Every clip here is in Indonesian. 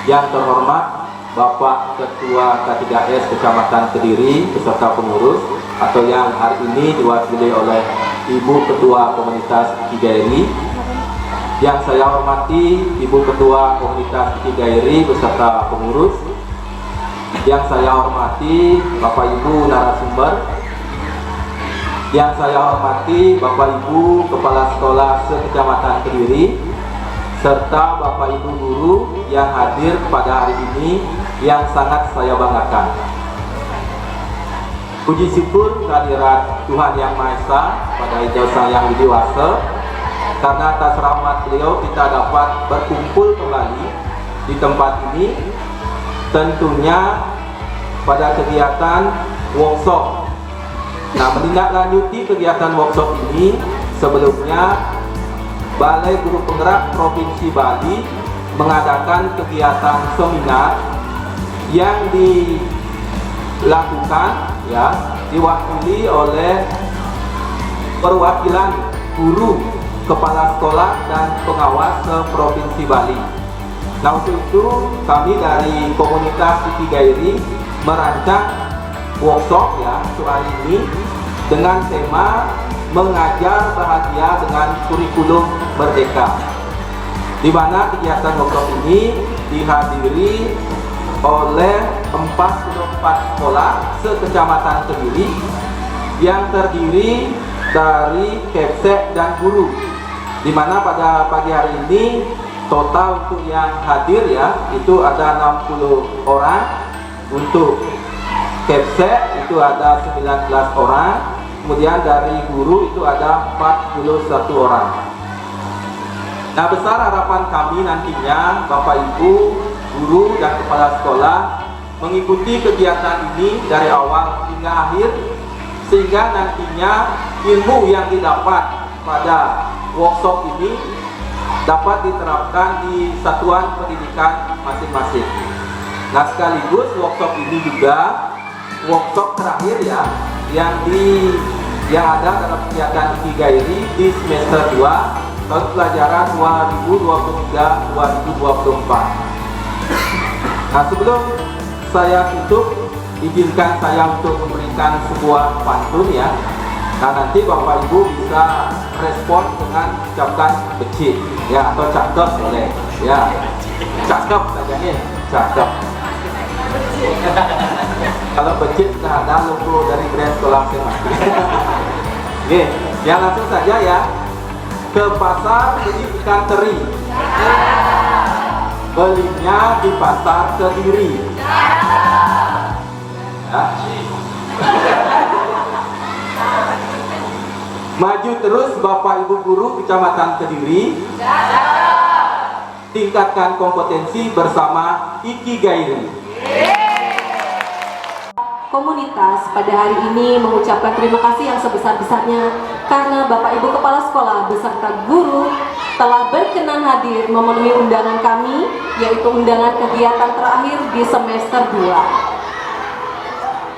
Yang terhormat Bapak Ketua K3S Kecamatan Kediri beserta pengurus, atau yang hari ini diwakili oleh Ibu Ketua Komunitas Kigairi. Yang saya hormati Ibu Ketua Komunitas Kigairi beserta pengurus. Yang saya hormati Bapak Ibu narasumber. Yang saya hormati Bapak Ibu Kepala Sekolah se-Kecamatan Kediri, serta Bapak Ibu guru yang hadir pada hari ini yang sangat saya banggakan. Puji syukur kehadirat Tuhan Yang Maha Esa pada Hijau Sang Yang Widiwasa, karena atas rahmat beliau kita dapat berkumpul kembali di tempat ini, tentunya pada kegiatan workshop. Nah, menindaklanjuti kegiatan workshop ini, sebelumnya Balai Guru Penggerak Provinsi Bali mengadakan kegiatan seminar yang dilakukan diwakili oleh perwakilan guru, kepala sekolah dan pengawas se-Provinsi Bali. Nah, untuk itu kami dari komunitas Kigairi merancang workshop soal ini dengan tema mengajar bahagia dengan kurikulum merdeka, di mana kegiatan workshop ini dihadiri oleh 44 sekolah se-Kecamatan Kediri yang terdiri dari kepsek dan guru, di mana pada pagi hari ini total untuk yang hadir itu ada 60 orang. Untuk kepsek itu ada 19 orang, kemudian dari guru itu ada 41 orang. Nah, besar harapan kami nantinya Bapak Ibu guru dan kepala sekolah mengikuti kegiatan ini dari awal hingga akhir, sehingga nantinya ilmu yang didapat pada workshop ini dapat diterapkan di satuan pendidikan masing-masing. Nah, sekaligus workshop ini juga workshop terakhir yang ada dalam kegiatan Kigairi di semester 2 tahun pelajaran 2023-2024. Nah, sebelum saya tutup, izinkan saya untuk memberikan sebuah pantun Nah, nanti Bapak Ibu bisa respon dengan ucapan becik atau cakep boleh cakep saja nih, cakep. Kalau becik sudah ada logo dari brand sekolah masing-masing. Oke, langsung saja ke pasar beli ikan teri, belinya di pasar Kediri. Maju terus Bapak Ibu guru Kecamatan Kediri, tingkatkan kompetensi bersama Ikigairi. Komunitas pada hari ini mengucapkan terima kasih yang sebesar-besarnya karena Bapak Ibu Kepala Sekolah beserta guru telah berkenan hadir memenuhi undangan kami, yaitu undangan kegiatan terakhir di semester 2.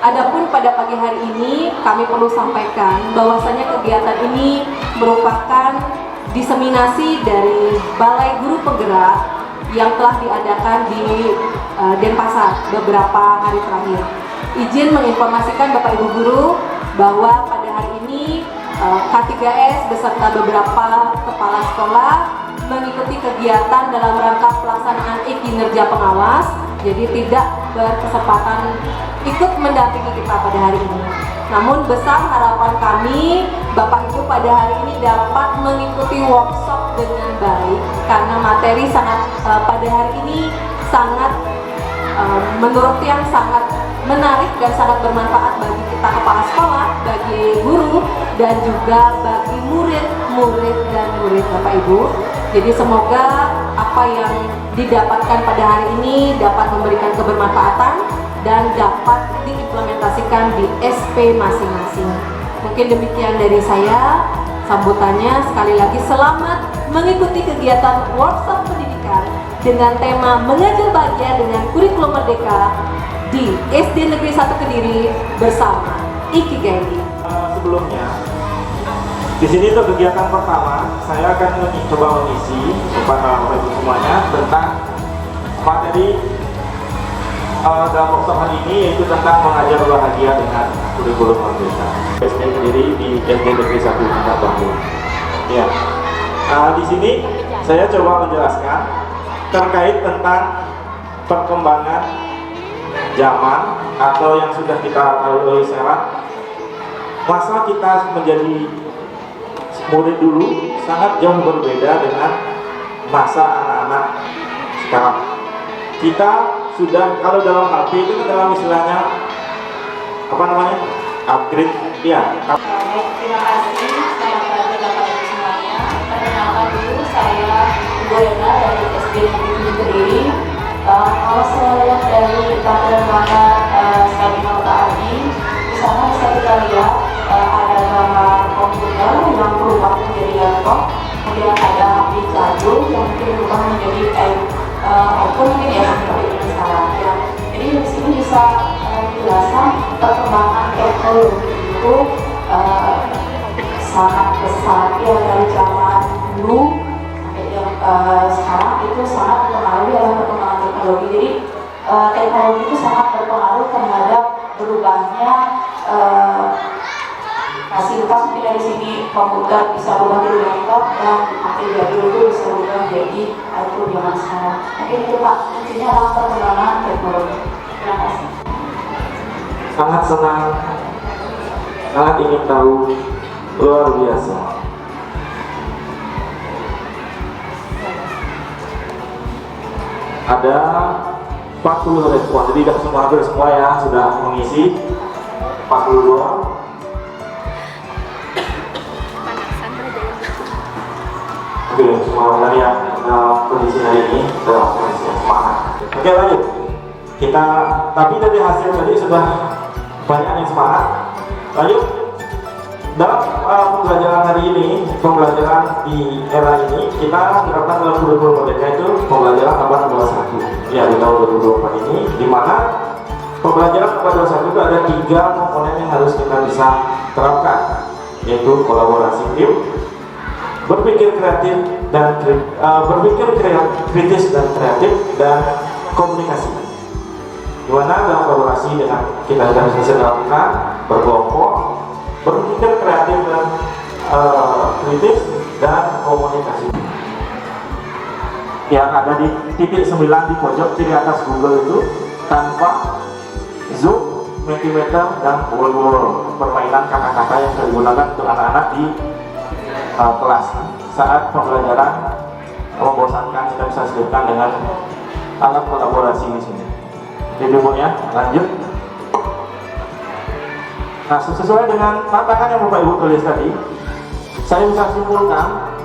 Adapun pada pagi hari ini kami perlu sampaikan bahwasanya kegiatan ini merupakan diseminasi dari Balai Guru Penggerak yang telah diadakan di Denpasar beberapa hari terakhir. Izin menginformasikan Bapak Ibu guru bahwa pada hari ini K3S beserta beberapa kepala sekolah mengikuti kegiatan dalam rangka pelaksanaan kinerja pengawas, jadi tidak berkesempatan ikut mendampingi kita pada hari ini. Namun besar harapan kami Bapak Ibu pada hari ini dapat mengikuti workshop dengan baik, karena materi pada hari ini sangat menurut yang sangat menarik dan sangat bermanfaat bagi kita kepala sekolah, bagi guru, dan juga bagi murid dan murid Bapak Ibu. Jadi semoga apa yang didapatkan pada hari ini dapat memberikan kebermanfaatan dan dapat diimplementasikan di SP masing-masing. Mungkin demikian dari saya. Sambutannya sekali lagi selamat mengikuti kegiatan workshop pendidikan dengan tema mengajar bahagia dengan kurikulum merdeka di SD Negeri 1 Kediri bersama Ikigairi. Sebelumnya, di sini tuh kegiatan pertama saya akan coba mengisi kepada Bapak Ibu semuanya tentang materi dalam workshop hari ini yaitu tentang mengajar bahagia dengan kurikulum merdeka. SD sendiri di SD Negeri 1 Tingkat Bambu. Ya. Di sini saya coba menjelaskan terkait tentang perkembangan zaman atau yang sudah kita lalui sekarang. Masa kita menjadi murid dulu sangat jauh berbeda dengan masa anak-anak sekarang. Kita sudah, kalau dalam HP itu kan dalam istilahnya apa namanya, upgrade ya. Terima kasih, selamat pagi Bapak Ibu semuanya. Perkenalkan dulu, saya Ibu Rena dari SD Negeri Kediri. Kalau saya lihat dari tampilan gambar slide Bapak Adi, di sana bisa kita lihat ada gambar komputer yang berubah menjadi laptop, kemudian ada HP jadul yang mungkin berubah menjadi iPhone mungkin ya seperti ini sekarang. Ya. Jadi di sini bisa dijelaskan perkembangan teknologi itu sangat besar ya, dari zaman dulu sampai yang sekarang itu sangat mempengaruhi oleh perkembangan teknologi. Jadi teknologi itu sangat berpengaruh terhadap berubahnya fasilitas. Mungkin dari sini komputer bisa berubah dari laptop dan HP jadul itu bisa berubah menjadi iPhone zaman sekarang. Mungkin itu Pak, intinya adalah perkembangan teknologi. Terima kasih. Sangat senang, sangat ingin tahu, luar biasa. Ada 40 respon, jadi hampir semua ya sudah mengisi. 42. Oke, semua dari yang kondisi hari ini dalam kondisi yang semangat. Oke, lanjut. Kita, tapi dari hasil tadi sudah banyak yang semangat. Lanjut. Dalam pembelajaran hari ini, pembelajaran di era ini, kita menerapkan dalam kurikulum merdeka itu pembelajaran abad 21. Ya, di tahun 2024 ini, di mana pembelajaran abad 21 itu ada 3 komponen yang harus kita bisa terapkan, yaitu kolaborasi tim, berpikir kreatif dan kritis dan kreatif, dan komunikasi. Dimana dalam kolaborasi dengan kita harus bisa lakukan berkelompok, berpikir kreatif dan kritis, dan komunikasi. Yang ada di titik 9 di pojok kiri atas Google itu tanpa Zoom, Mentimeter, dan wall permainan kata-kata yang digunakan untuk anak-anak di kelas saat pembelajaran membosankan. Kita bisa selipkan dengan alat kolaborasi di sini. Jadi Bu ya, lanjut. Nah, sesuai dengan tantangan yang Bapak Ibu tulis tadi, saya bisa simpulkan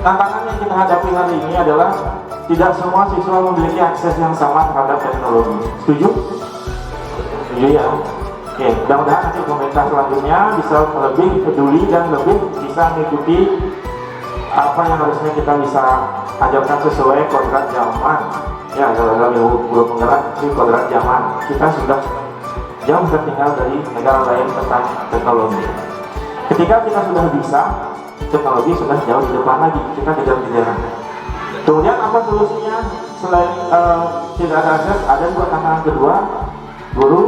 tantangan yang kita hadapi hari ini adalah tidak semua siswa memiliki akses yang sama terhadap teknologi. Setuju? Setuju ya? Oke, mudah-mudahan nanti pemerintah selanjutnya bisa lebih peduli dan lebih bisa mengikuti apa yang harusnya kita bisa ajarkan sesuai kodrat zaman. Ya, dalam ilmu penggerak itu kodrat zaman. Kita sudah jauh tertinggal dari negara lain tentang teknologi. Ketika kita sudah bisa, teknologi sudah jauh di depan lagi. Kita kejar-kejaran. Kemudian apa solusinya? Selain tidak ada akses, ada juga tantangan kedua, guru.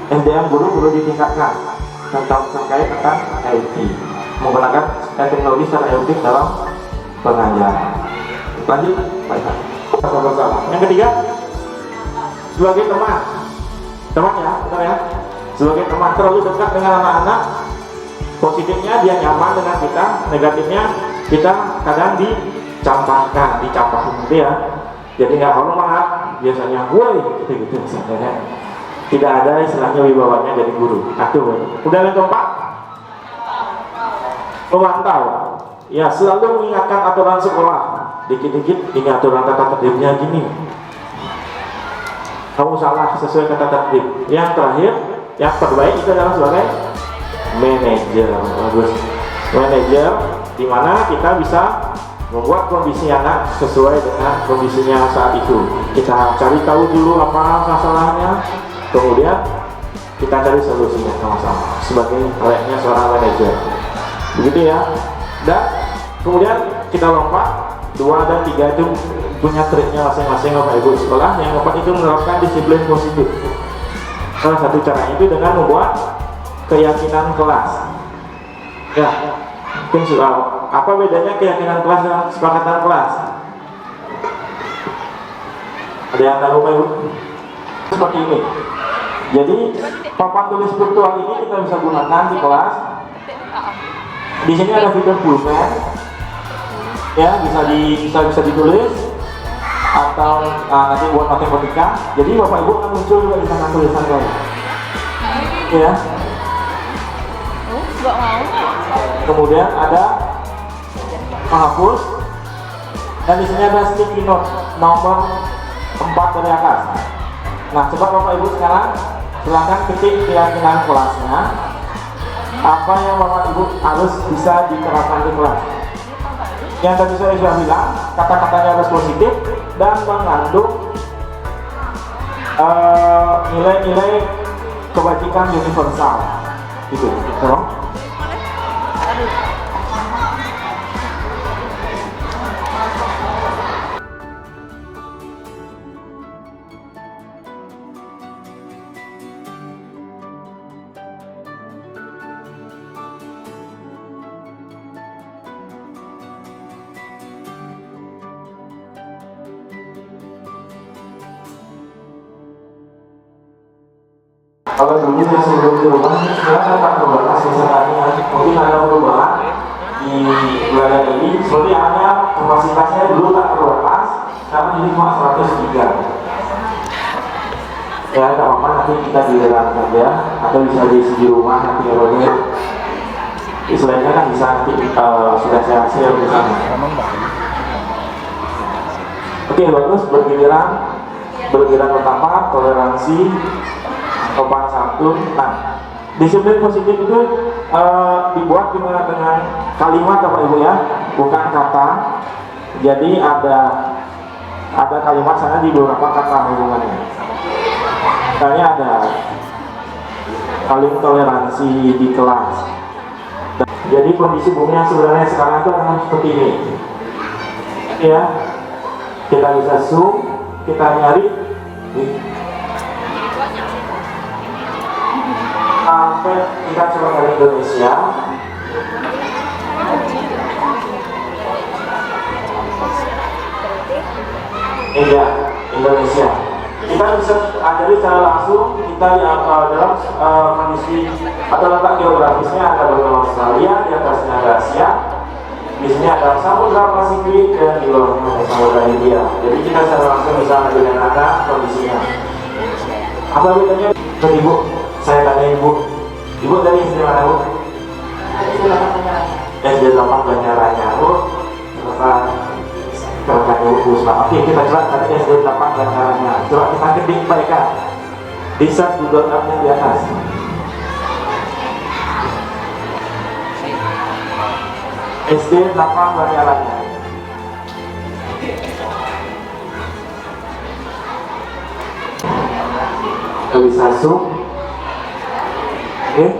SDM guru perlu ditingkatkan terkait tentang IT, menggunakan teknologi secara efektif dalam pengajaran. Lanjut, baik. Sama-sama. Yang ketiga, sebagai teman ya, benar ya. Sebagai teman terlalu dekat dengan anak-anak, positifnya dia nyaman dengan kita, negatifnya kita kadang dicampakkan, gitu ya. Jadi nggak hormat, biasanya woi gitu misalnya. Tidak ada istilahnya wibawanya dari guru. Udah yang keempat, memantau. Ya, selalu mengingatkan aturan sekolah. Dikit-dikit ini aturan tata tertibnya gini. Kamu salah sesuai kata tertib. Yang terakhir, yang terbaik itu adalah sebagai manajer. Bagus. Manajer, di mana kita bisa membuat kondisi anak sesuai dengan kondisinya saat itu. Kita cari tahu dulu apa masalahnya. Kemudian kita cari solusinya sama-sama sebagai layaknya seorang manajer, begitu ya. Dan kemudian kita lompat 2 dan 3 itu punya triknya masing-masing Bapak Ibu sekolah. Yang keempat itu menerapkan disiplin positif. Salah satu cara itu dengan membuat keyakinan kelas. Ya, mungkin soal apa bedanya keyakinan kelas dengan kesepakatan kelas? Ada yang tahu Bapak Ibu? Seperti ini. Jadi papan tulis virtual ini kita bisa gunakan di kelas. Di sini ada fitur pulpen, ya bisa ditulis atau nanti buat matematika. Jadi Bapak Ibu akan muncul juga di sana tulisan saya. Ya. Kemudian ada menghapus dan di sini ada sticky note nomor 4 dari atas. Nah, coba Bapak Ibu sekarang silahkan ketik keyakinan kelasnya. Apa yang Bapak Ibu harus bisa diterapkan di kelas. Yang tadi saya sudah bilang, kata-katanya harus positif dan mengandung nilai-nilai kebajikan universal. Gitu, tolong. Kalau dulu yang sebelum di rumah, sekarang ada perubahan sebenarnya. Mungkin ada perubahan di bulan ini. Seperti hanya kapasitasnya dulu tak terbatas, sekarang ini cuma 103. Ya, tidak apa-apa, nanti kita di dalam saja, atau bisa diisi di rumah nanti orangnya. Istilahnya kan bisa nanti sudah saya share di sana. Oke, bagus. Bergiliran pertama toleransi. Sopan santun. Nah, disiplin positif itu dibuat dengan kalimat Bapak Ibu ya, bukan kata. Jadi ada kalimat sana di beberapa kata hubungannya. Misalnya ada saling toleransi di kelas. Jadi kondisi bumi yang sebenarnya sekarang itu akan seperti ini. Ya, kita bisa zoom, kita nyari. Sampai kita coba dari Indonesia. Iya, Indonesia. Kita bisa ajari secara langsung kita yang dalam kondisi atau letak geografisnya ada benua Australia, di atasnya ada Asia, di sini ada Samudra Pasifik dan di bawahnya ada Samudra India. Jadi kita secara langsung bisa mengenalkan kondisinya. Apa bedanya? Ibu, saya tanya Ibu dari SD mana Bu? SD 8 Banjaranya Bu. Terus Ibu Puspa. Oke, kita coba tadi SD 8 Banjaranya. Coba kita ketik baik kan? Di search Google Earth-nya di atas. SD 8 Banjaranya. Kita bisa zoom. Oke.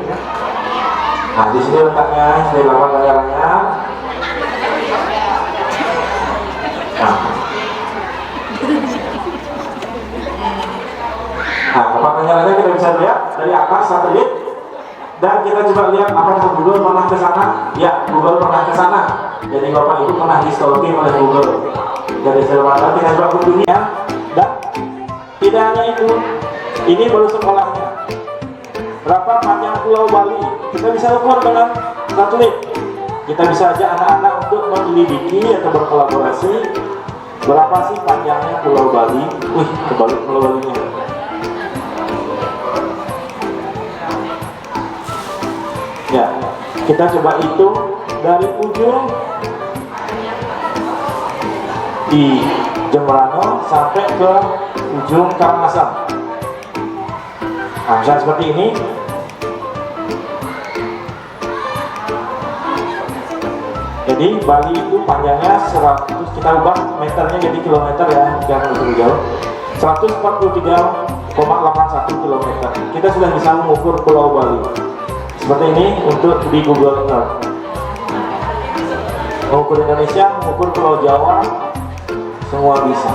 Nah, di sini letaknya SD 8 Banjaranya. Nah, letak Banjaranya kita bisa lihat dari atas satelit. Dan kita coba lihat apakah Google pernah ke sana? Ya, Google pernah ke sana. Jadi Bapak Ibu pernah di stalking oleh Google. Dari seluruh kita coba kunjungi ya. Dan tidak hanya itu, ini baru sekolahnya. Berapa panjang Pulau Bali? Kita bisa ukur dengan satelit. Kita bisa ajak anak-anak untuk menyelidiki atau berkolaborasi. Berapa sih panjangnya Pulau Bali? Wih, kebalik Pulau Balinya. Ya, kita coba hitung dari ujung di Jemberana sampai ke ujung Karangasem. Nah, misalnya seperti ini. Jadi Bali itu panjangnya 100, kita ubah meternya jadi kilometer ya, jangan terlalu jauh. 143,81 km. Kita sudah bisa mengukur Pulau Bali. Seperti ini untuk di Google Earth. Mengukur Indonesia, mengukur Pulau Jawa semua bisa.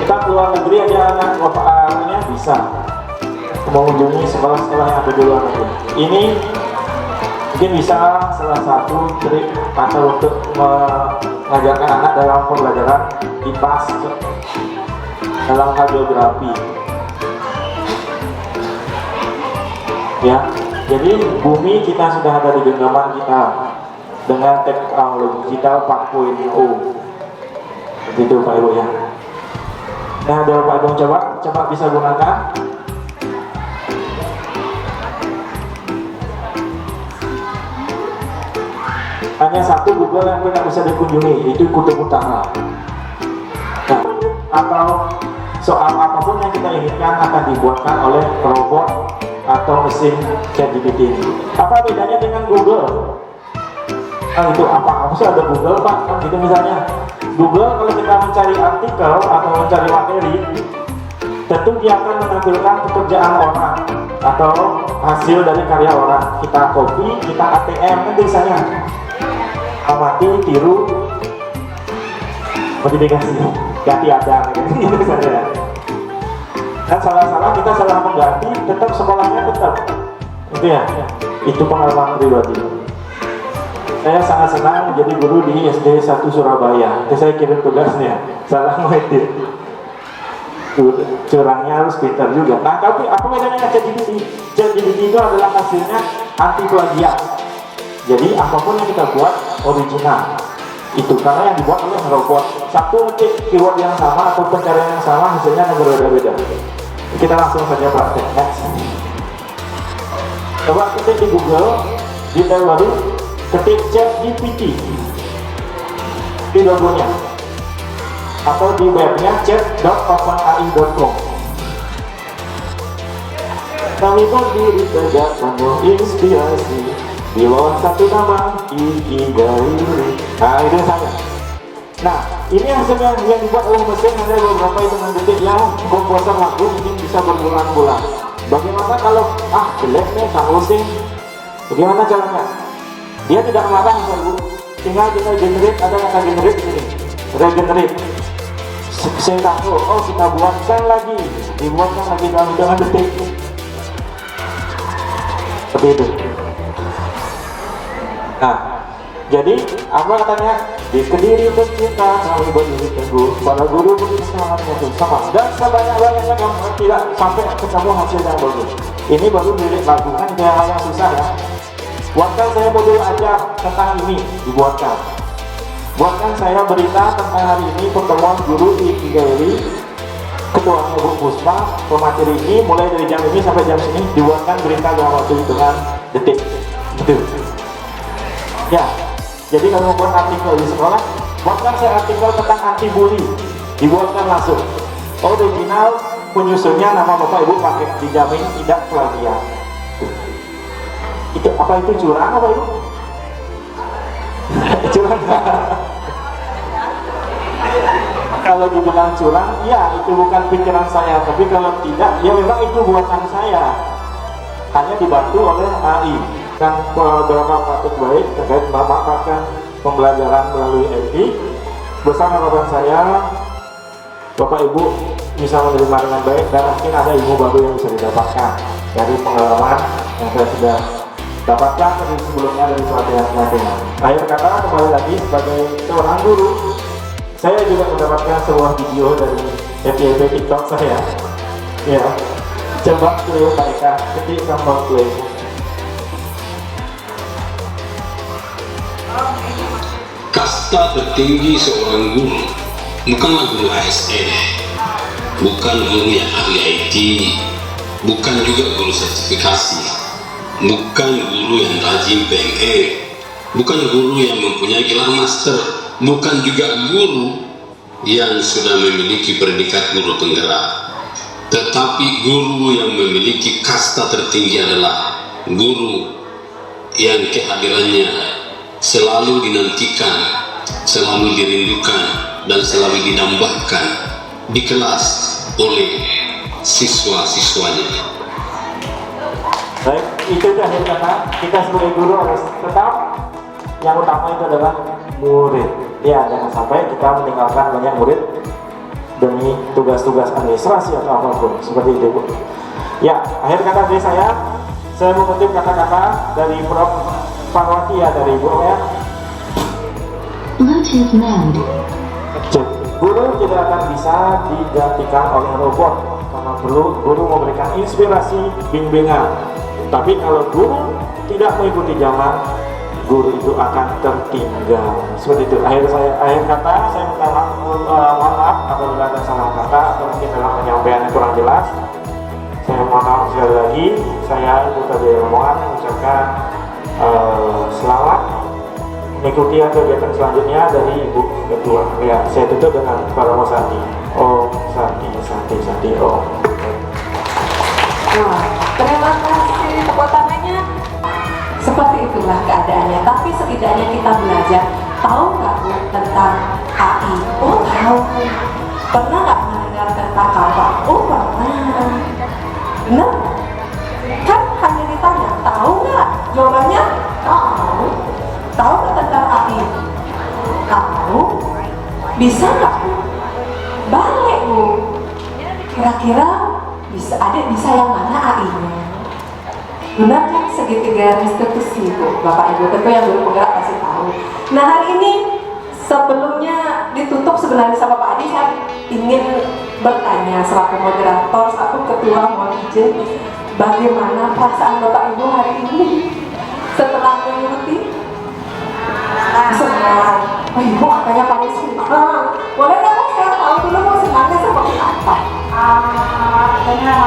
Kita keluar negeri aja anak bapaknya bisa mengunjungi sekolah-sekolah yang ada di luar negeri. Ini mungkin bisa salah satu trik atau untuk mengajarkan anak dalam pembelajaran IPA dalam hal geografi. Ya, jadi bumi kita sudah ada di genggaman kita dengan teknologi kita 4.0. Begitu Pak Ibu ya. Nah, ada Pak Ibu coba bisa gunakan. Hanya satu Google yang tidak bisa dikunjungi, itu Kutub Utara. Nah, atau soal apapun yang kita inginkan akan dibuatkan oleh robot atau mesin ChatGPT. Apa bedanya dengan Google? Nah, itu apa sih ada Google Pak? Kan gitu misalnya. Google kalau kita mencari artikel atau mencari materi, tentu dia akan menampilkan pekerjaan orang atau hasil dari karya orang. Kita copy, kita ATM kan tulisannya. Amati, tiru, modifikasi, ganti ada gitu saja. Dan salah-salah kita salah mengganti, tetap sekolahnya tetap. Itu ya, itu pengalaman pribadi. Saya sangat senang menjadi guru di SD 1 Surabaya. Itu saya kirim tugasnya, salah ngedit. Curangnya harus pintar juga. Nah, tapi apa bedanya dengan ChatGPT? ChatGPT itu adalah hasilnya anti plagiat. Jadi apapun yang kita buat original. Itu karena yang dibuat oleh robot. Satu ngetik keyword yang sama atau pencarian yang sama, hasilnya akan berbeda-beda. Kita langsung saja praktek. Next. Coba ketik di Google, di tab baru, ketik ChatGPT di logonya, atau di webnya chat.openai.com. Kami berdiri tegak penuh inspirasi di bawah satu nama Iki Gairi. Nah, itu saya. Nah, ini hasilnya yang dibuat oleh mesin ada beberapa hitungan detik yang komposer lagu mungkin bisa berbulan-bulan. Bagaimana kalau jelek nih sing? Bagaimana caranya? Dia tidak marah Ibu. Tinggal kita generate, ada kata generate di sini. Regenerate. Saya tahu, kita buatkan lagi, dibuatkan lagi dalam hitungan detik. Seperti itu. Nah, jadi apa katanya? Di Kediri tercinta kami berdiri teguh, para guru beri semangat mutu sama dan sebanyak-banyaknya yang tidak sampai ketemu hasil yang bagus. Ini baru lirik lagu, kan itu hal yang susah ya. Buatkan saya modul ajar tentang ini, dibuatkan. Buatkan saya berita tentang hari ini pertemuan guru di Iki Gairi, ketuanya Bu Puspa, pemateri ini mulai dari jam ini sampai jam sini, dibuatkan berita dalam waktu hitungan detik. Betul. Ya, jadi kalau buat artikel di sekolah, buatkan saya artikel tentang anti-bully, dibuatkan langsung. Original penyusunnya nama Bapak Ibu pakai, dijamin tidak plagiat. Itu apa itu curang apa Ibu? Curang. Kalau dibilang curang, ya itu bukan pikiran saya, tapi kalau tidak, ya memang itu buatan saya. Hanya dibantu oleh AI. Dan beberapa praktik baik terkait memanfaatkan pembelajaran melalui AI. Bersama harapan saya, Bapak Ibu bisa menerima dengan baik dan mungkin ada ilmu baru yang bisa didapatkan dari pengalaman yang saya sudah dapatkan dari sebelumnya dari pelatihan-pelatihan. Akhir kata, kembali lagi sebagai seorang guru, saya juga mendapatkan sebuah video dari FYP TikTok saya. Ya, coba play mereka, ketik tombol play. Kasta tertinggi seorang guru bukanlah guru ASN, bukan guru yang ahli IT, bukan juga guru sertifikasi, bukan guru yang rajin PNL, bukan guru yang mempunyai gelar master, bukan juga guru yang sudah memiliki predikat guru penggerak, tetapi guru yang memiliki kasta tertinggi adalah guru yang kehadirannya selalu dinantikan, selalu dirindukan, dan selalu didambakan di kelas oleh siswa-siswanya. Baik, itu akhir kata kita sebagai guru harus tetap yang utama itu adalah murid. Ya, jangan sampai kita meninggalkan banyak murid demi tugas-tugas administrasi atau apapun seperti itu, Bu. Ya, akhir kata dari saya mengutip kata-kata dari Prof. Parwati ya, dari Ibu ya. Bluetooth mode. Guru tidak akan bisa digantikan oleh robot karena perlu guru memberikan inspirasi, bimbingan. Tapi kalau guru tidak mengikuti zaman, guru itu akan tertinggal. Seperti itu. Akhir kata saya minta mohon maaf apabila ada salah kata atau mungkin dalam penyampaian yang kurang jelas. Saya mohon maaf sekali lagi. Saya Ibu Tadi Romongan mengucapkan selamat mengikuti kegiatan selanjutnya dari Ibu Ketua. Ya, saya tutup dengan Paromo Santi. Om Santi Santi Santi Om. Wah, terima kasih, tepuk tangannya. Seperti itulah keadaannya. Tapi setidaknya kita belajar. Tahu nggak Bu tentang AI? Oh tahu. Pernah nggak mendengar tentang kappa? Oh pernah. Benar? Kan hanya ditanya, tahu nggak? Jawabannya tahu. Tahu nggak tentang AI? Tahu. Bisa nggak Bu? Balik Bu. Kira-kira bisa yang mana AI-nya? Benar kan segitiga restitusi Bu, Bapak Ibu, tentu yang baru penggerak pasti tahu. Nah hari ini sebelumnya ditutup sebenarnya sama Pak Adi, saya ingin bertanya selaku moderator, selaku ketua, mohon izin, bagaimana perasaan Bapak Ibu hari ini setelah mengikuti? Senang. Oh Ibu katanya paling senang. Boleh nggak Bu, saya tahu dulu mau senangnya seperti apa? Dengan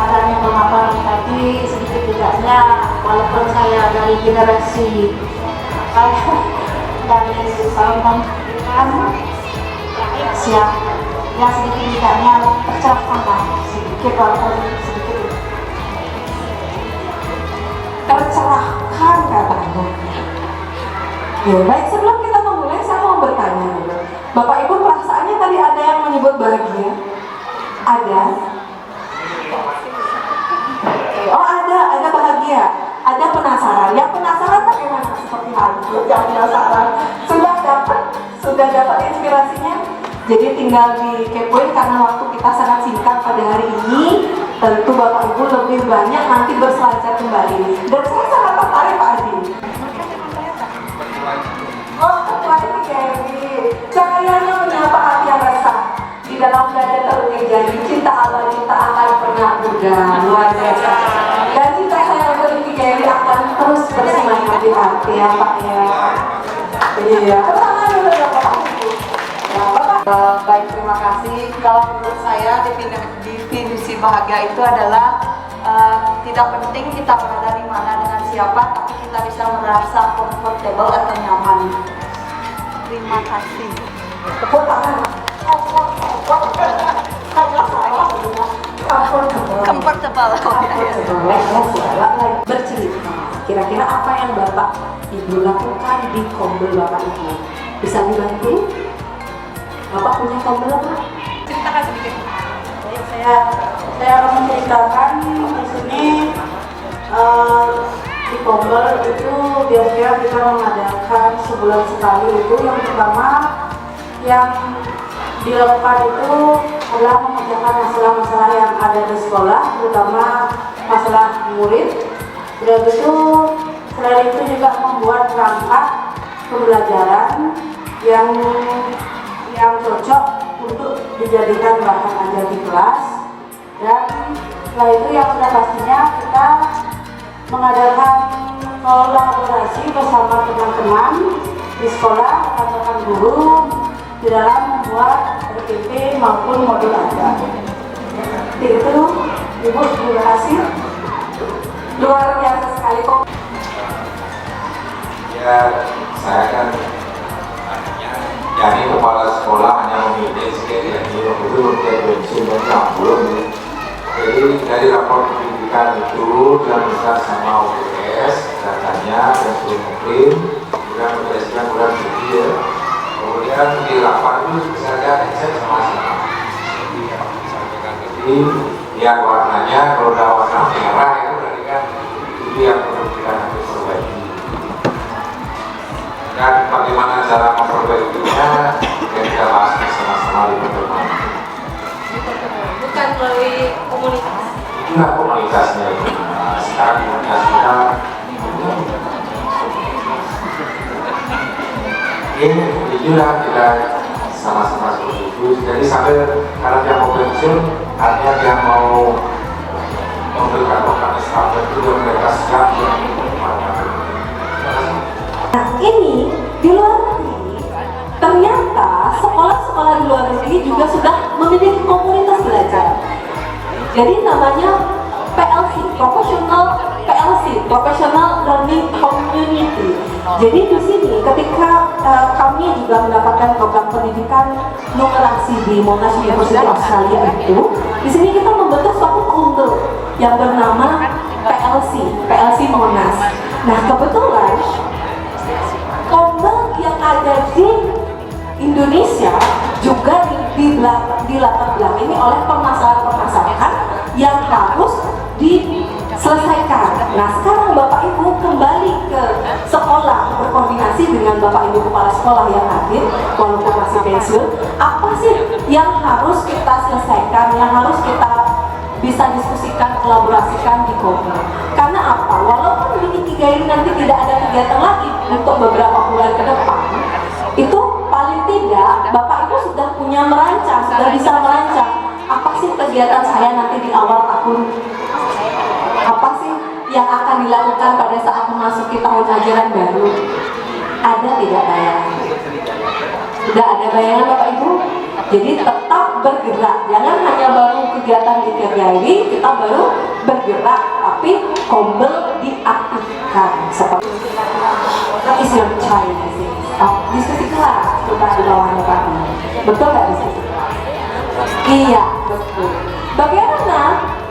adanya pemaparan tadi sedikit tidaknya walaupun saya dari generasi dari tahun siap yang sedikit tidaknya tercerahkan lah sedikit walaupun sedikit tercerahkan katanya. Ya baik, sebelum kita memulai saya mau bertanya dulu. Bapak Ibu perasaannya tadi ada yang menyebut bahagia? Ada? Oh ada bahagia, ada penasaran. Yang penasaran bagaimana seperti Ibu? Yang penasaran sudah dapat inspirasinya. Jadi tinggal dikepoin karena waktu kita sangat singkat pada hari ini. Tentu Bapak Ibu lebih banyak nanti berselancar kembali. Dan saya sangat tertarik Pak Adi. Oh ketua ini Gary. Cahayanya menyapa hati yang resah. Di dalam dada terukir janji cinta Allah, cinta akan pernah pudar. Luar biasa. Dan cinta saya untuk ini Gary akan terus bersemangat di hati ya Pak ya. Iya. Pertama dulu ya Bapak Ibu. Ya Bapak. Baik, terima kasih. Kalau menurut saya definisi bahagia itu adalah tidak penting kita berada di mana dengan siapa, tapi kita bisa merasa comfortable atau nyaman. Terima kasih. Tepuk tangan. Comfortable. Bercerita. Kira-kira apa yang Bapak Ibu lakukan di kombel Bapak Ibu? Bisa dibantu? Bapak punya kombel apa? Ceritakan sedikit. Saya akan menceritakan di sini di kombel itu biasanya kita mengadakan sebulan sekali. Itu yang pertama yang dilakukan itu adalah memecahkan masalah-masalah yang ada di sekolah, terutama masalah murid. Dan itu selain itu juga membuat perangkat pembelajaran yang cocok untuk dijadikan bahan ajar di kelas. Dan setelah itu yang sudah pastinya kita mengadakan kolaborasi bersama teman-teman di sekolah, rekan-rekan guru di dalam membuat RPP maupun modul ajar. Seperti itu, Ibu, terima kasih. Luar biasa sekali kok. Ya, saya kan jadi kepala sekolah hanya memilih sekian ini waktu itu untuk bensin dan belum. Jadi dari rapor pendidikan itu yang bisa sama UPS datanya dan suruh kemudian menjelaskan bulan ya. Kemudian di rapor itu bisa lihat cek sama-sama. Jadi yang warnanya kalau udah warna merah itu yang perlu kita nanti perbaiki. Dan bagaimana cara memperbaikinya, yang kita bahas bersama-sama di pertemuan. Bukan melalui komunitas. Itulah komunitasnya. Sekarang komunitas kita ini itulah kita sama-sama seperti itu. Jadi sampai karena dia mau pensiun, artinya dia mau memberikan program estafet itu yang mereka siap untuk Nah ini di luar negeri, ternyata sekolah-sekolah di luar negeri juga sudah memiliki komunitas belajar. Jadi namanya PLC, Professional Learning Community. Jadi di sini ketika kami juga mendapatkan program pendidikan numerasi di Monash University Australia itu, di sini kita membentuk suatu kumpul yang bernama PLC Monash. Nah kebetulan Kombel yang ada di Indonesia juga di latar belakangi oleh permasalahan-permasalahan yang harus diselesaikan. Nah sekarang Bapak Ibu kembali ke sekolah berkoordinasi dengan Bapak Ibu Kepala Sekolah yang hadir walaupun masih pensiun. Apa sih yang harus kita selesaikan, yang harus kita bisa diskusikan, kolaborasikan di Kombel? Karena apa? Walaupun di 3 ini nanti tidak ada kegiatan lagi untuk beberapa bulan ke depan, itu paling tidak Bapak Ibu sudah punya merancang, sudah bisa merancang apa sih kegiatan saya nanti di awal tahun, apa sih yang akan dilakukan pada saat memasuki tahun ajaran baru. Ada tidak bayangan? Sudah ada bayangan Bapak Ibu? Jadi tetap bergerak, jangan hanya baru kegiatan di TGRI, kita baru bergerak, tapi Kombel diaktifkan seperti that is your child. Diskusi kelas kita di bawahnya Pak. Betul nggak diskusi kelas? Iya, betul. Bagaimana?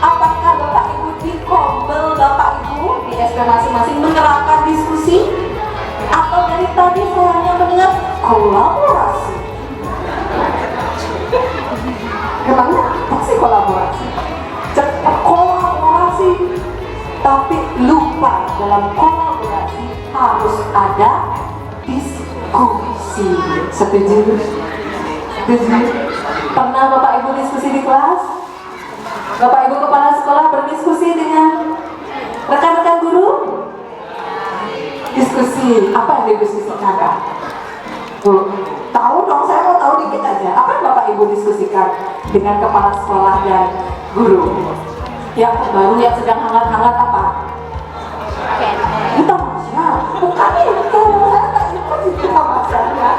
Apakah Bapak Ibu di Kombel Bapak Ibu di SP masing-masing menerapkan diskusi? Atau dari tadi saya hanya mendengar kolaborasi? Memangnya apa sih kolaborasi? Cepat kolaborasi, tapi lupa dalam kolaborasi harus ada diskusi. Setuju? Setuju? Pernah Bapak Ibu diskusi di kelas? Bapak Ibu Kepala Sekolah berdiskusi dengan rekan-rekan guru? Diskusi, apa yang didiskusikan Kak? Bu, tahu dong, saya mau tahu dikit aja. Apa yang Bapak Ibu diskusikan dengan kepala sekolah dan guru? Yang terbaru, yang sedang hangat-hangat apa? Kita masya, bukan itu. Saya tak ikut itu masalahnya.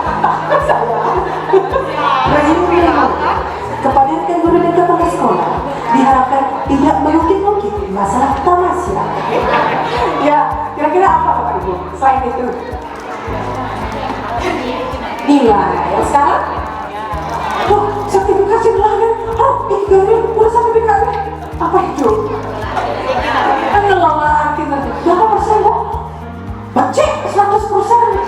Saya review kepada rekan guru dan kepala sekolah diharapkan tidak mengungkit-ungkit masalah tamasya. Ya, kira-kira apa Bapak Ibu selain itu? Nilai. Sekarang wah, sertifikasi belajar. Oh, ini udah sertifikasi. Apa itu? Pengelolaan kinerja. Berapa persen, Bu? Baca 100%.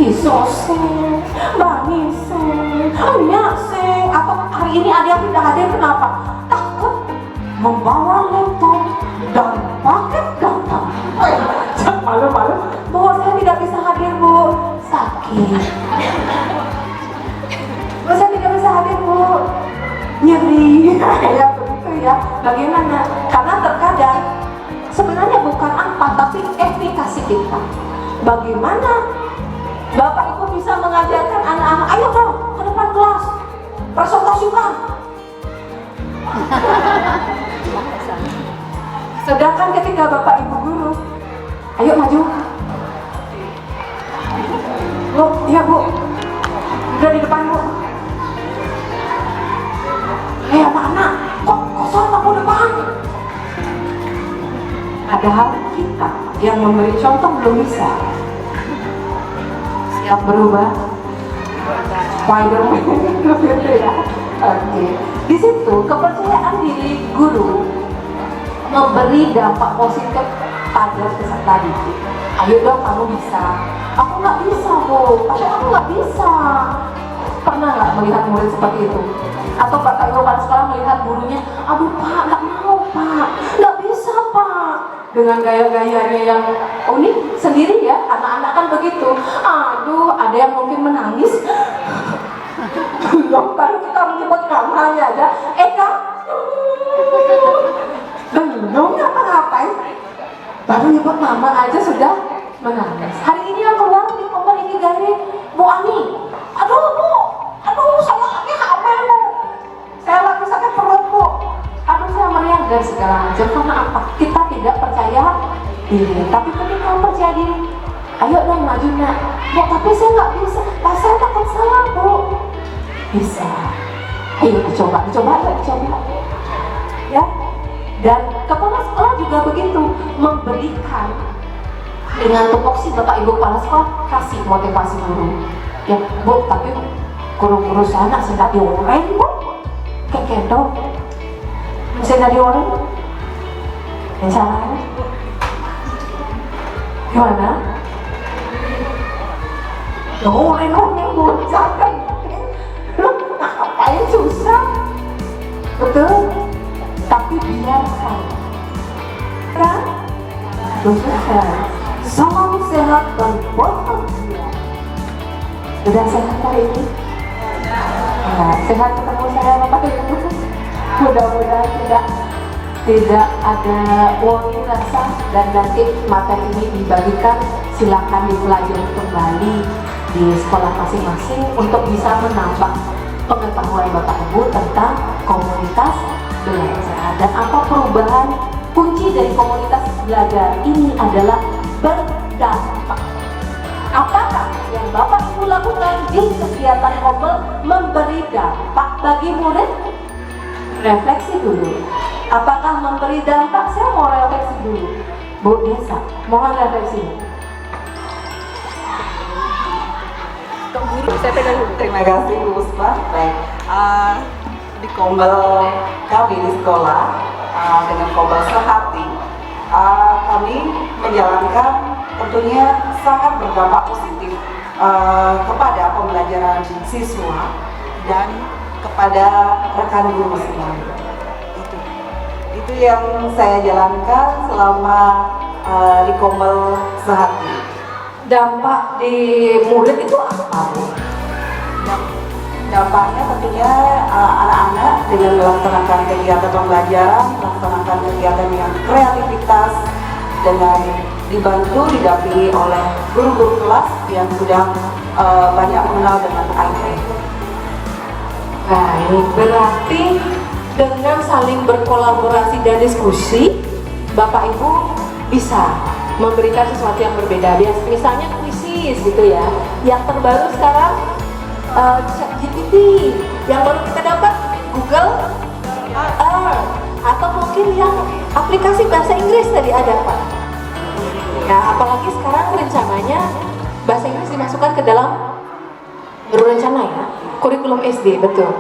Isoseng, baniseng, anyaseng. Atau hari ini ada yang tidak hadir, kenapa? Takut membawa laptop dan paket data. Malu-malu, Bu, saya tidak bisa hadir, Bu. Sakit. Bu, saya tidak bisa hadir, Bu. Nyeri. Ya, begitu ya. Bagaimana? Karena terkadang sebenarnya bukan apa, tapi efikasi kita. Bagaimana Bapak Ibu bisa mengajarkan anak-anak, ayo dong ke depan kelas, presentasikan. Sedangkan ketika Bapak Ibu guru, ayo maju. Bu, iya Bu, udah di depan Bu. Hei anak-anak, kok kosong aku depan? Padahal kita yang memberi contoh belum bisa. Siap berubah? Spider-Man gitu ya. Oke. Di situ kepercayaan diri guru memberi dampak positif pada peserta didik. Ayo dong kamu bisa. Aku nggak bisa Bu. Aku nggak bisa. Pernah nggak melihat murid seperti itu? Atau Bapak Ibu kepala sekolah melihat gurunya, aduh Pak, nggak mau Pak, nggak bisa Pak, dengan gaya-gayanya yang unik sendiri ya, anak-anak kan begitu. Aduh, ada yang mungkin menangis. Belum baru kita menyebut namanya aja, Eka, belum ngapa-ngapain, baru nyebut nama aja sudah menangis. Hari ini yang keluar di Komber ini dari Bu Ani, aduh Bu, aduh saya lagi hamil Bu, saya lagi sakit perut Bu, aduh saya meriang dan segala macam. Karena apa? Kita tidak percaya diri. Tapi ketika percaya diri, ayo dong maju nak Bu, tapi saya nggak bisa, saya takut salah Bu. Bisa, ayo dicoba ya. Dan kepala sekolah juga begitu, memberikan dengan tupoksi Bapak Ibu kepala sekolah, kasih motivasi guru ya Bu, tapi guru-guru saya nak sedang dioren Bu, kayak kendong sedang dioren yang salah gimana? Dioren Bu, jangan lu ngapain susah, betul, tapi biarkan kan susah. Salam sehat dan bahagia. Sudah sehat hari ini? Nah, sehat ketemu saya Bapak Ibu. Mudah-mudahan tidak ada worry rasa, dan nanti materi ini dibagikan, silakan dipelajari kembali di sekolah masing-masing untuk bisa menambah pengetahuan Bapak Ibu tentang komunitas belajar. Dan apa perubahan kunci dari komunitas belajar ini adalah berdampak. Apakah yang Bapak Ibu lakukan di kegiatan Kombel memberi dampak bagi murid? Refleksi dulu. Apakah memberi dampak? Saya mau refleksi dulu. Bu Desa, mohon refleksi. Terima kasih Bu Puspa. Baik, di Kombel kami di sekolah dengan Kombel Sehati, kami menjalankan tentunya sangat berdampak positif kepada pembelajaran siswa dan kepada rekan guru semua. Itu yang saya jalankan selama di Kombel Sehati. Dampak di murid itu apa Bu? Dampaknya tentunya anak-anak dengan melaksanakan kegiatan pembelajaran, melaksanakan kegiatan yang kreativitas, dengan dibantu didampingi oleh guru-guru kelas yang sudah banyak mengenal dengan IT. Baik, berarti dengan saling berkolaborasi dan diskusi, Bapak Ibu bisa memberikan sesuatu yang berbeda. Misalnya kuisis gitu ya. Yang terbaru sekarang ChatGPT, yang baru kita dapat Google Earth, atau mungkin yang aplikasi bahasa Inggris tadi ada Pak. Nah, apalagi sekarang rencananya bahasa Inggris dimasukkan ke dalam rencana ya, kurikulum SD, betul.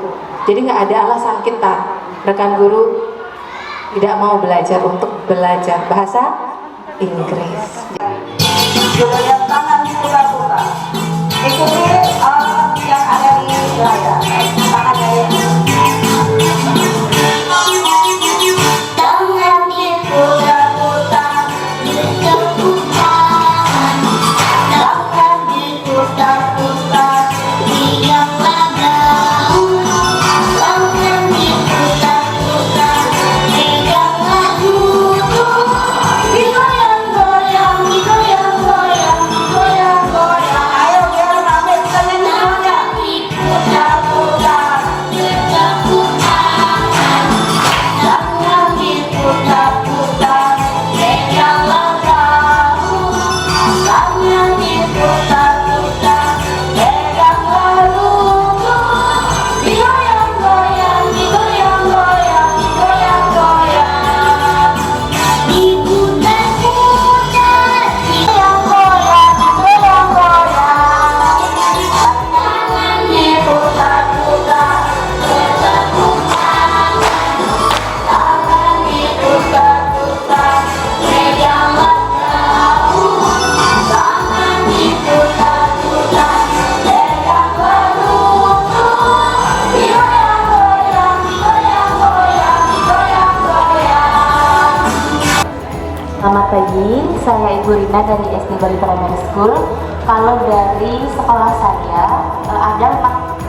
Jadi nggak ada alasan kita rekan guru tidak mau belajar untuk belajar bahasa Inggris. Goyang tangan putar-putar. Ikuti yang ada di layar. Tangannya. Tangan diputar-putar, diputar. Tangan diputar-putar, yang laga. Tangan diputar-putar, yang lagu. Digoyang-goyang, digoyang-goyang, digoyang-goyang. Ayo biar rame kita nyanyi semuanya. Diputar-putar. Selamat pagi, saya Ibu Rina dari SD Bali Primary School. Kalau dari sekolah saya ada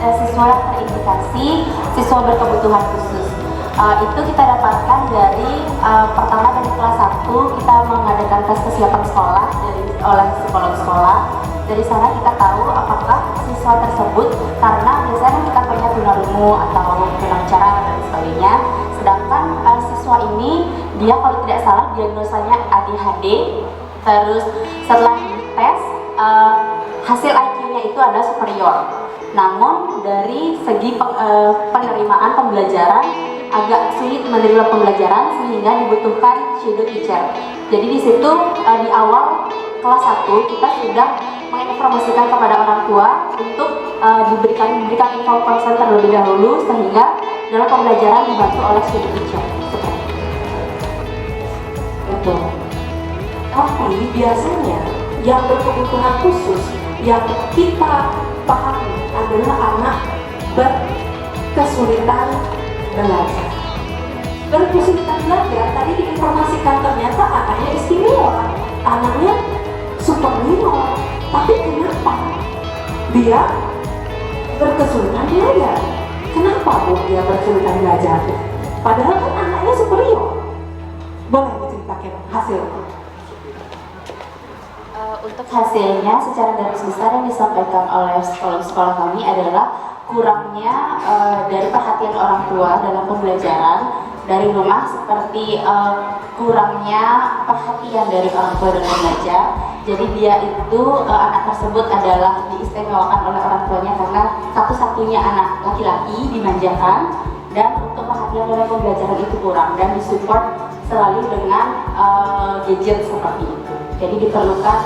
4 siswa yang terindikasi siswa berkebutuhan khusus. Itu kita dapatkan dari pertama dari kelas 1 kita mengadakan tes kesiapan sekolah oleh psikolog sekolah. Dari sana kita tahu apakah siswa tersebut, karena biasanya kita punya tunarungu atau tunawicara dan sebagainya. Sedangkan siswa ini dia kalau tidak salah diagnosanya ADHD. Terus setelah dites hasil IQ-nya itu adalah superior. Namun dari segi penerimaan pembelajaran agak sulit menerima pembelajaran sehingga dibutuhkan shadow teacher. Jadi di situ di awal kelas 1 kita sudah menginformasikan kepada orang tua untuk diberikan info konsen terlebih dahulu sehingga dalam pembelajaran dibantu oleh shadow teacher. Betul. Tapi biasanya yang berkebutuhan khusus yang kita pahami adalah anak berkesulitan belajar. Berkesulitan belajar tadi diinformasikan ternyata anaknya istimewa, anaknya superior. Tapi kenapa dia berkesulitan belajar? Kenapa Bu dia berkesulitan belajar? Padahal kan anaknya superior. Boleh diceritakan hasilnya? Untuk hasilnya secara garis besar yang disampaikan oleh sekolah kami adalah kurangnya dari perhatian orang tua dalam pembelajaran dari rumah, seperti kurangnya perhatian dari orang tua dalam belajar. Jadi dia itu anak tersebut adalah diistimewakan oleh orang tuanya karena satu-satunya anak laki-laki dimanjakan, dan untuk perhatian dalam pembelajaran itu kurang dan disupport selalu dengan gadget seperti itu. Jadi diperlukan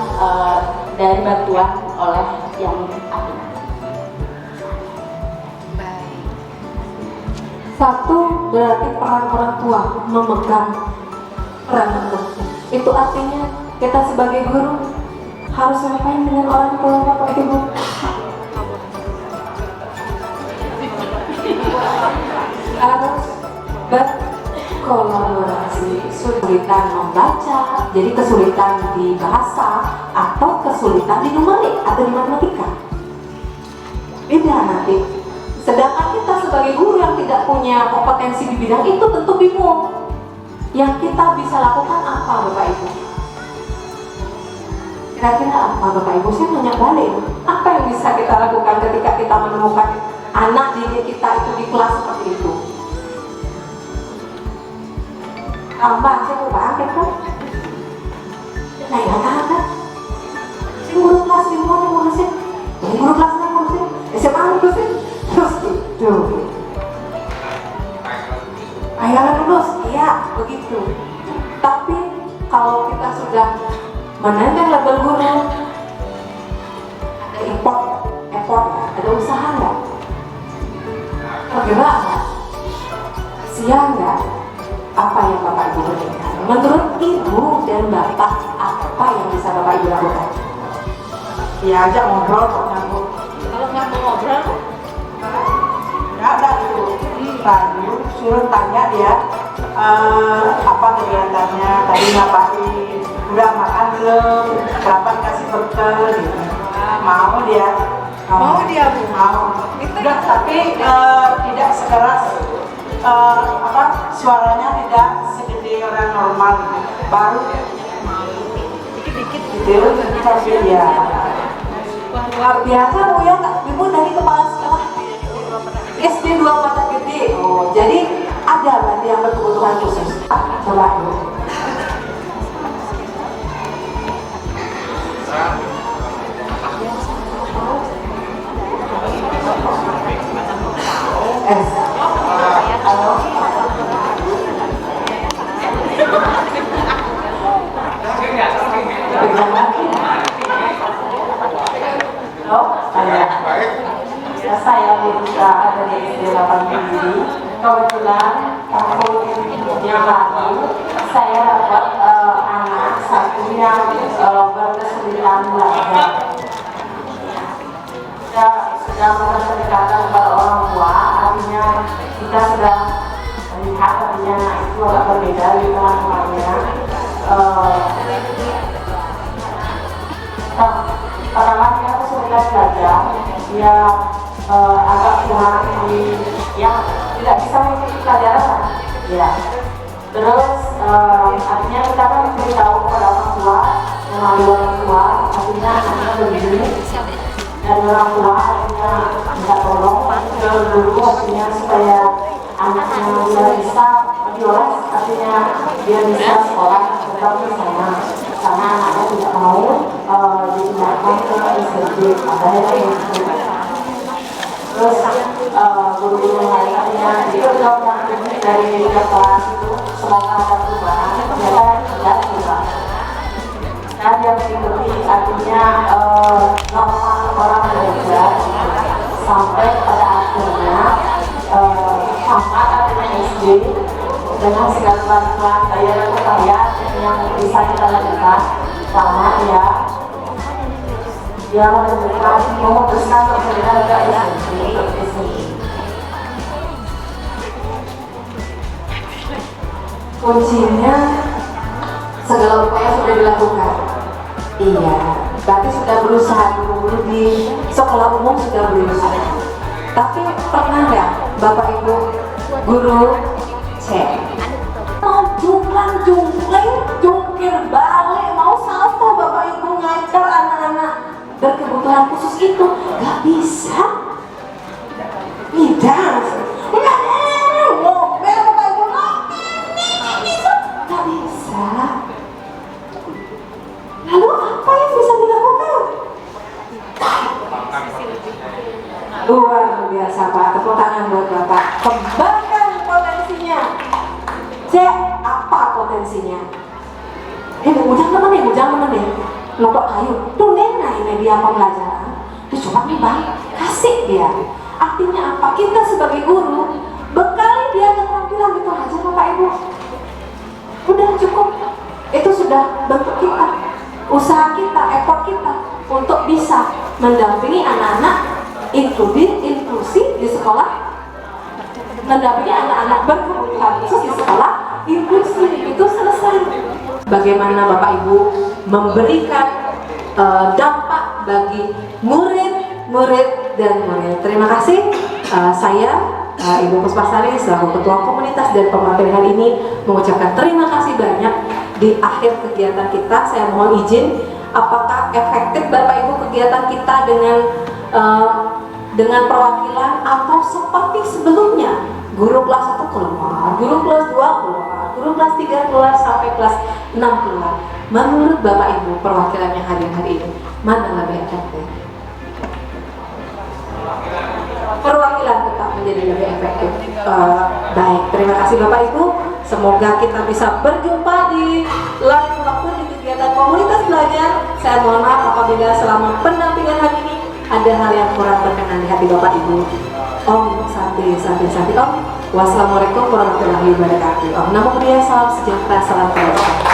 dari bantuan oleh yang ahli. Satu, berarti peran orang tua memegang peran penuh. Itu artinya kita sebagai guru harus ngapain dengan orang tua Bapak Ibu? Harus berkolaborasi. Kesulitan membaca, jadi kesulitan di bahasa atau kesulitan di numerik atau di matematika. Beda nanti. Sedangkan kita sebagai guru yang tidak punya kompetensi di bidang itu tentu bingung. Yang kita bisa lakukan apa Bapak Ibu? Kira-kira apa Bapak Ibu? Saya nanya balik. Apa yang bisa kita lakukan ketika kita menemukan anak didik kita itu di kelas seperti itu? Tambah, saya mau bangkit kan? Nah ya kan? Si guru kelas di mana ngurusin? Jadi guru kelasnya ngurusin? SMA ngurusin? Terus gitu. Ayolah lulus, iya begitu. Tapi kalau kita sudah menenteng label guru, ada effort, ada usaha nggak? Bergerak nggak? Siang nggak? Apa yang Bapak Ibu berikan? Menurut Ibu dan Bapak, apa yang bisa Bapak Ibu lakukan? Ya aja ngobrol kok nyambung. Kalau nggak mau ngobrol, Nggak ada itu. Tanya, suruh tanya dia apa kegiatannya, tadi ngapain, udah makan belum, kapan kasih bekal gitu. Mau dia. Mau dia Bu. Mau. Udah, tapi tidak sekeras suaranya tidak segede orang normal, baru dikit-dikit gitu, tapi ya luar biasa Bu ya, Ibu dari kepala sekolah SD 2 Mata Gede. Oh, jadi ada berarti yang berkebutuhan khusus. Coba Bu. Halo. Saya berusaha dari SD 8 ini. Kebetulan tahun yang lalu saya dapat anak satu yang berkesulitan belajar. Sudah pendekatan kepada orang tua, artinya kita sudah melihat artinya itu agak berbeda di teman-temannya. yang agak kurang yang tidak bisa mengikuti pelajaran. Ya. Terus artinya kita kan memberitahu kepada orang tua, melalui orang tua, artinya anaknya begini, dan orang tua artinya minta tolong ke guru artinya supaya anaknya bisa dioles, artinya dia bisa sekolah tetap di sana karena anaknya tidak mau dipindahkan ke SMP, ada yang begitu. Terus guru-guru yang lain artinya itu dari kelas itu semoga ada perubahan, ternyata tidak juga. Dan yang mengikuti artinya normal orang belajar sampai pada akhirnya tamat artinya SD dengan segala bantuan daya dan upaya yang bisa kita lakukan, sama ya dia memutuskan untuk pindah ke SMP. Kuncinya segala upaya sudah dilakukan. Iya, berarti sudah berusaha dulu di sekolah umum sudah berusaha. Tapi pernah nggak Bapak Ibu guru cek mau jungkir balik, mau salto Bapak Ibu ngajar anak-anak berkebutuhan khusus itu nggak bisa. Tidak, ngomel Bapak Ibu nggak bisa. Lalu apa yang bisa dilakukan? Luar biasa Pak, tepuk tangan buat Bapak. Kembangkan potensinya. Cek apa potensinya? Ujang temen deh. Notok kayu, tunden nah media pembelajaran. Dicoba nih Bang, kasih dia. Artinya apa? Kita sebagai guru bekali dia keterampilan itu aja Bapak Ibu. Udah cukup. Itu sudah bentuk kita, usaha kita, effort kita untuk bisa mendampingi anak-anak inklusi di sekolah, mendampingi anak-anak berkebutuhan khusus di sekolah inklusi, itu selesai. Bagaimana Bapak Ibu memberikan dampak bagi murid dan murid. Terima kasih. Saya Ibu Puspasari selaku Ketua Komunitas dan Pemampir hari ini mengucapkan terima kasih banyak. Di akhir kegiatan kita, saya mohon izin, apakah efektif Bapak Ibu kegiatan kita dengan perwakilan atau seperti sebelumnya, guru kelas 1 keluar, guru kelas 2 keluar, guru kelas 3 keluar sampai kelas 6 keluar. Menurut Bapak Ibu perwakilan yang hadir hari ini, mana lebih efektif? Perwakilan tetap menjadi lebih efektif. Baik, terima kasih Bapak Ibu. Semoga kita bisa berjumpa di lain waktu di kegiatan komunitas belajar. Saya mohon maaf apabila selama pendampingan hari ini ada hal yang kurang berkenan di hati Bapak Ibu. Om Santi Om. Wassalamualaikum warahmatullahi wabarakatuh. Om Namo Buddhaya, salam sejahtera, salam kebajikan.